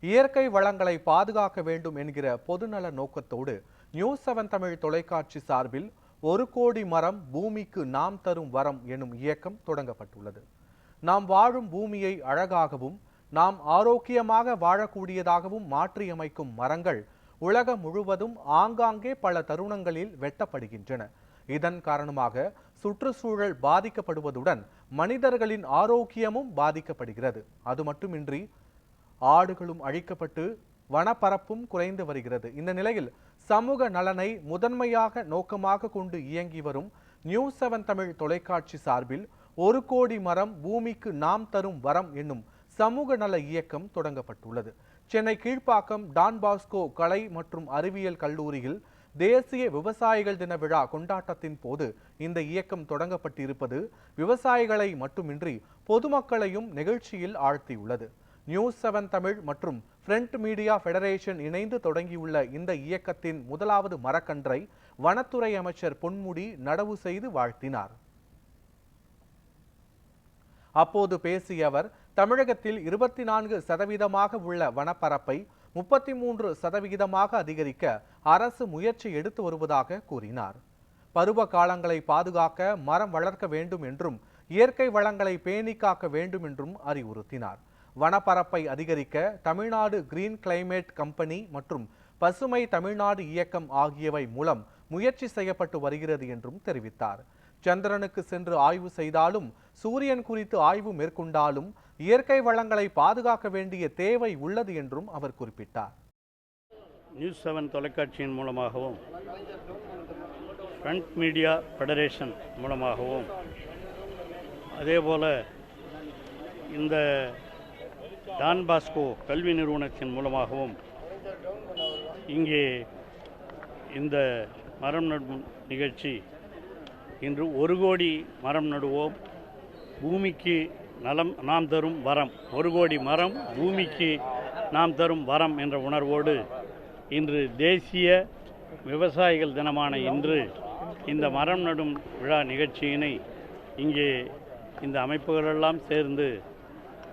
இயற்கை வளங்களை பாதுகாக்க வேண்டும் என்கிற பொதுநல நோக்கத்தோடு நியூஸ் 7 தமிழ் தொலைக்காட்சி சார்பில் 1 கோடி மரம் பூமிக்கு நாம் தரும் வரம் எனும் இயக்கம் தொடங்கப்பட்டுள்ளது. நாம் வாழும் பூமியை அழகாகவும் நாம் ஆரோக்கியமாக வாழக்கூடியதாகவும் மாற்றியமைக்கும் மரங்கள் உலகம் முழுவதும் ஆங்காங்கே பல தருணங்களில் வெட்டப்படுகின்றன. இதன் காரணமாக சுற்றுச்சூழல் பாதிக்கப்படுவதுடன் மனிதர்களின் ஆரோக்கியமும் பாதிக்கப்படுகிறது. அது மட்டுமின்றி ஆடுகளும் அழிக்கப்பட்டு வனப்பரப்பும் குறைந்து வருகிறது. இந்த நிலையில் சமூக நலனை முதன்மையாக நோக்கமாக கொண்டு இயங்கி வரும் நியூஸ் 7 தமிழ் தொலைக்காட்சி சார்பில் 1 கோடி மரம் பூமிக்கு நாம் தரும் வரம் என்னும் சமூக நல இயக்கம் தொடங்கப்பட்டுள்ளது. சென்னை கீழ்ப்பாக்கம் டான் பாஸ்கோ கலை மற்றும் அறிவியல் கல்லூரியில் தேசிய விவசாயிகள் தின விழா கொண்டாட்டத்தின் போது இந்த இயக்கம் தொடங்கப்பட்டிருப்பது விவசாயிகளை மட்டுமின்றி பொதுமக்களையும் நிகழ்ச்சியில் ஆழ்த்தியுள்ளது. நியூஸ் 7 தமிழ் மற்றும் ஃப்ரண்ட் மீடியா ஃபெடரேஷன் இணைந்து தொடங்கியுள்ள இந்த இயக்கத்தின் முதலாவது மரக்கன்றை வனத்துறை அமைச்சர் பொன்முடி நடவு செய்து வாழ்த்தினார். அப்போது பேசிய அவர், தமிழகத்தில் 24% உள்ள வனப்பரப்பை 33% அதிகரிக்க அரசு முயற்சி எடுத்து வருவதாக கூறினார். பருவ காலங்களை பாதுகாக்க மரம் வளர்க்க வேண்டும் என்றும் இயற்கை வளங்களை பேணி காக்க வேண்டும் என்றும் அறிவுறுத்தினார். வனப்பரப்பை அதிகரிக்க தமிழ்நாடு கிரீன் கிளைமேட் கம்பெனி மற்றும் பசுமை தமிழ்நாடு இயக்கம் ஆகியவை மூலம் முயற்சி செய்யப்பட்டு வருகிறது என்றும் தெரிவித்தார். சந்திரனுக்கு சென்று ஆய்வு செய்தாலும் சூரியன் குறித்து ஆய்வு மேற்கொண்டாலும் இயற்கை வளங்களை பாதுகாக்க வேண்டிய தேவை உள்ளது என்றும் அவர் குறிப்பிட்டார். நியூஸ் 7 தொலைக்காட்சியின் மூலமாகவும் ஃப்ரண்ட் மீடியா ஃபெடரேஷன் மூலமாகவும் அதேபோல இந்த டான் பாஸ்கோ கல்வி நிறுவனத்தின் மூலமாகவும் இங்கே இந்த மரம் நடும் நிகழ்ச்சி இன்று 1 கோடி மரம் நடுவோம், பூமிக்கு நலம் நாம் தரும் வரம், 1 கோடி மரம் பூமிக்கு நாம் தரும் வரம் என்ற உணர்வோடு இன்று தேசிய விவசாயிகள் தினமான இன்று இந்த மரம் நடும் விழா நிகழ்ச்சியினை இங்கே இந்த அமைப்புகளெல்லாம் சேர்ந்து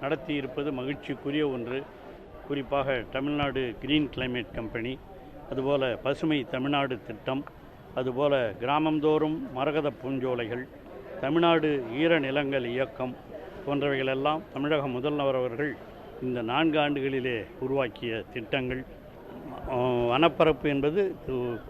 நடத்தியிருப்பது மகிழ்ச்சிக்குரிய ஒன்று. குறிப்பாக தமிழ்நாடு கிரீன் கிளைமேட் கம்பெனி, அதுபோல் பசுமை தமிழ்நாடு திட்டம், அதுபோல கிராமந்தோறும் மரகத பூஞ்சோலைகள், தமிழ்நாடு ஈர நிலங்கள் இயக்கம் போன்றவைகளெல்லாம் தமிழக முதல்வர் அவர்கள் இந்த 4 ஆண்டுகளிலே உருவாக்கிய திட்டங்கள். வனப்பரப்பு என்பது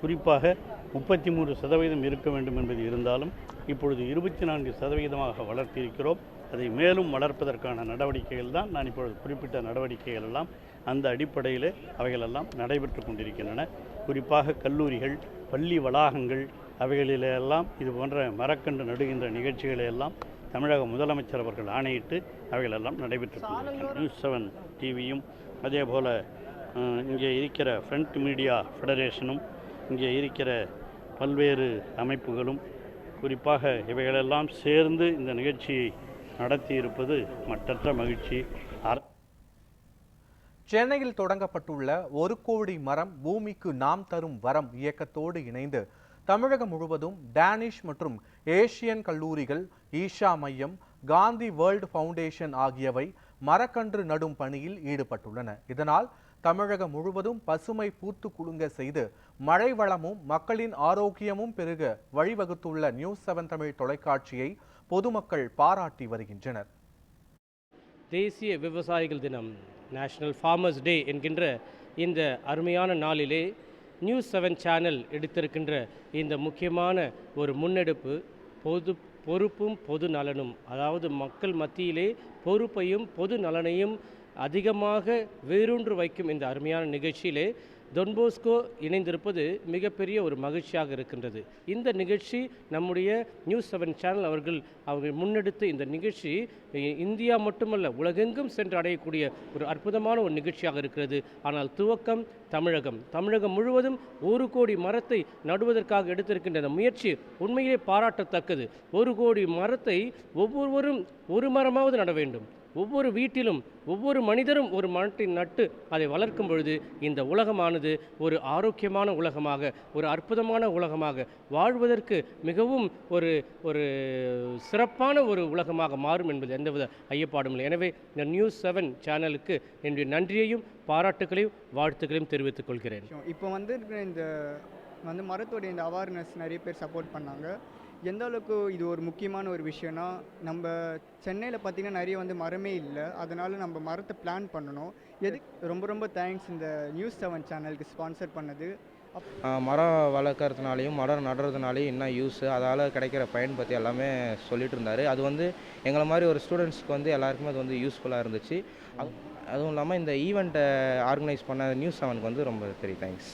குறிப்பாக 33% இருக்க வேண்டும் என்பது இருந்தாலும் இப்பொழுது 24% வளர்த்திருக்கிறோம். அதை மேலும் வளர்ப்பதற்கான நடவடிக்கைகள் தான் நான் இப்பொழுது குறிப்பிட்ட நடவடிக்கைகள் எல்லாம் அந்த அடிப்படையில் அவைகளெல்லாம் நடைபெற்று கொண்டிருக்கின்றன. குறிப்பாக கல்லூரிகள், பள்ளி வளாகங்கள் அவைகளிலெல்லாம் இது போன்ற மரக்கன்று நடுகின்ற நிகழ்ச்சிகளையெல்லாம் தமிழக முதலமைச்சர் அவர்கள் ஆணையிட்டு அவைகளெல்லாம் நடைபெற்று கொண்டிருக்கின்றன. நியூஸ் 7 டிவியும் அதே போல் இங்கே இருக்கிற ஃப்ரண்ட் மீடியா ஃபெடரேஷனும் இங்கே இருக்கிற பல்வேறு அமைப்புகளும் குறிப்பாக இவைகளெல்லாம் சேர்ந்து இந்த நிகழ்ச்சியை நடத்தியிருப்பது மற்றற்ற மகிழ்ச்சி. சென்னையில் தொடங்கப்பட்டுள்ள 1 கோடி மரம் பூமிக்கு நாம் தரும் வரம் இயக்கத்தோடு இணைந்து தமிழகம் முழுவதும் டேனிஷ் மற்றும் ஏசியன் கல்லூரிகள், ஈஷா மையம், காந்தி வேர்ல்டு ஃபவுண்டேஷன் ஆகியவை மரக்கன்று நடும் பணியில் ஈடுபட்டுள்ளன. இதனால் தமிழகம் முழுவதும் பசுமை பூத்து குலுங்க செய்து மழை வளமும் மக்களின் ஆரோக்கியமும் பெருக வழிவகுத்துள்ள நியூஸ் 7 தமிழ் தொலைக்காட்சியை பொதுமக்கள் பாராட்டி வருகின்றனர். தேசிய விவசாயிகள் தினம், நேஷனல் ஃபார்மர்ஸ் டே என்கின்ற இந்த அருமையான நாளிலே நியூஸ் 7 சேனல் எடுத்திருக்கின்ற இந்த முக்கியமான ஒரு முன்னெடுப்பு பொறுப்பும் பொது நலனும், அதாவது மக்கள் மத்தியிலே பொறுப்பையும் பொது நலனையும் அதிகமாக வேரூன்று வைக்கும் இந்த அருமையான நிகழ்ச்சியிலே டொன்போஸ்கோ இணைந்திருப்பது மிகப்பெரிய ஒரு மகிழ்ச்சியாக இருக்கின்றது. இந்த நிகழ்ச்சி நம்முடைய நியூஸ் 7 சேனல் அவர்கள் முன்னெடுத்த இந்த நிகழ்ச்சி இந்தியா மட்டுமல்ல உலகெங்கும் சென்று அடையக்கூடிய ஒரு அற்புதமான ஒரு நிகழ்ச்சியாக இருக்கிறது. ஆனால் துவக்கம் தமிழகம் முழுவதும் 1 கோடி மரத்தை நடுவதற்காக எடுத்திருக்கின்ற இந்த முயற்சி உண்மையிலே பாராட்டத்தக்கது. 1 கோடி மரத்தை ஒவ்வொருவரும் 1 மரமாவது நட வேண்டும். ஒவ்வொரு வீட்டிலும் ஒவ்வொரு மனிதரும் ஒரு மரத்தை நட்டு அதை வளர்க்கும் பொழுது இந்த உலகமானது ஒரு ஆரோக்கியமான உலகமாக, ஒரு அற்புதமான உலகமாக, வாழ்வதற்கு மிகவும் ஒரு ஒரு சிறப்பான ஒரு உலகமாக மாறும் என்பது எந்தவித ஐயப்பாடும் இல்லை. எனவே இந்த நியூஸ் 7 சேனலுக்கு என்னுடைய நன்றியையும் பாராட்டுகளையும் வாழ்த்துக்களையும் தெரிவித்துக் கொள்கிறேன். இப்போ வந்து இருக்கிற இந்த மரத்தோடைய இந்த அவேர்னஸ் நிறைய பேர் சப்போர்ட் பண்ணாங்க. எந்த அளவுக்கு இது ஒரு முக்கியமான ஒரு விஷயம்னா, நம்ம சென்னையில் பார்த்திங்கன்னா நிறைய மரமே இல்லை. அதனால் நம்ம மரத்தை பிளான் பண்ணணும். ரொம்ப ரொம்ப தேங்க்ஸ் இந்த நியூஸ் 7 சேனலுக்கு ஸ்பான்சர் பண்ணது. மரம் வளர்க்குறதுனாலையும் மரம் நடுறதுனாலையும் என்ன யூஸு, அதால் கிடைக்கிற பயன் பற்றி எல்லாமே சொல்லிட்டு இருந்தார். அது எங்களை மாதிரி ஒரு ஸ்டூடெண்ட்ஸ்க்கு எல்லாருக்குமே அது யூஸ்ஃபுல்லாக இருந்துச்சு. அதுவும் இல்லாமல் இந்த ஈவெண்ட்டை ஆர்கனைஸ் பண்ண நியூஸ் 7க்கு ரொம்ப பெரிய தேங்க்ஸ்.